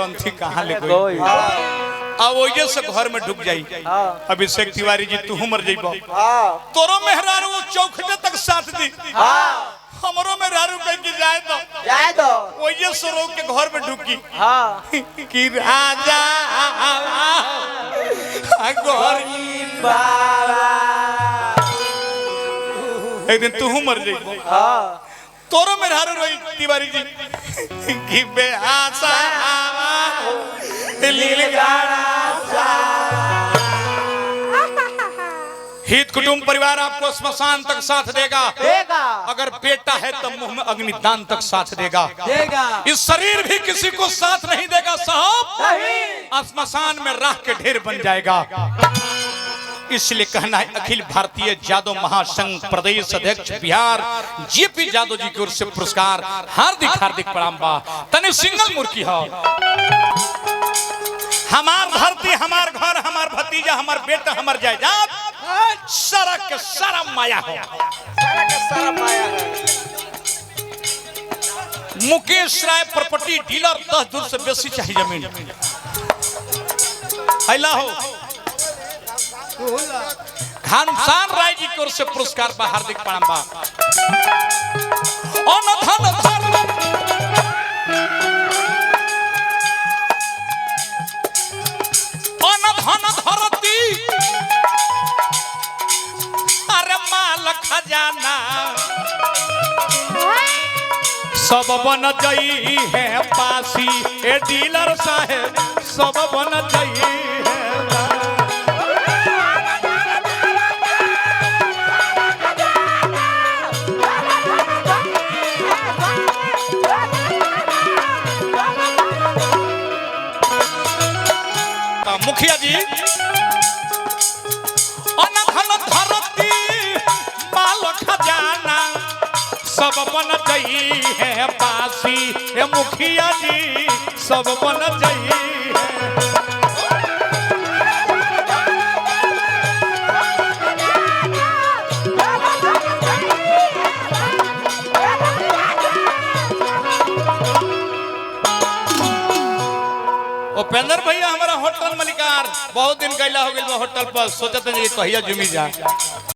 कहाँ ले गई अब वजह से घर में ढुक जाई। अभिषेक तिवारी जी तू मर जाइबो तोरो मेहरारू वो चौखटे तक साथ दी हमरो मेहरारू कह के जाए दो वजह से रोक के घर में ढुकी कि राजा गरीब बाबा एक दिन तू मर जाइबो तोरो मेहरारू रोई तिवारी जी कि बेआसा हित कुटुंब परिवार आपको स्मशान तक साथ देगा अगर बेटा है तो मुंह में अग्निदान तक साथ देगा इस शरीर भी किसी को साथ नहीं देगा साहब स्मशान में राख के ढेर बन जाएगा। इसलिए कहना है अखिल भारतीय जादव महासंघ प्रदेश अध्यक्ष बिहार जेपी जादव जी की ओर से पुरस्कार हार्दिक हार्दिक प्रणाम बा तने सिंगल मुर्की हो हमार धरती हमार घर हमार भतीजा हमार बेटा हमार जायदाद सारा के सारा माया हो मुकेश राय प्रॉपर्टी डीलर 10 दूर से बेसी चाहिए जमीन हैला हो घनश्याम राय जी की ओर से पुरस्कार बा हार्दिक प्रणाम बा धरती अरे माल खजाना सब बन गई है पासी ए डीलर साहेब सब बन गई है मुखिया जी अनधन धरती माल खजाना सब बन गई है पासी ए मुखिया जी सब बन गई है उपेंद्र भैया हमारा होटल मलिकार बहुत दिन गैला हो गया होटल पर सोचते कहिया जुमी जा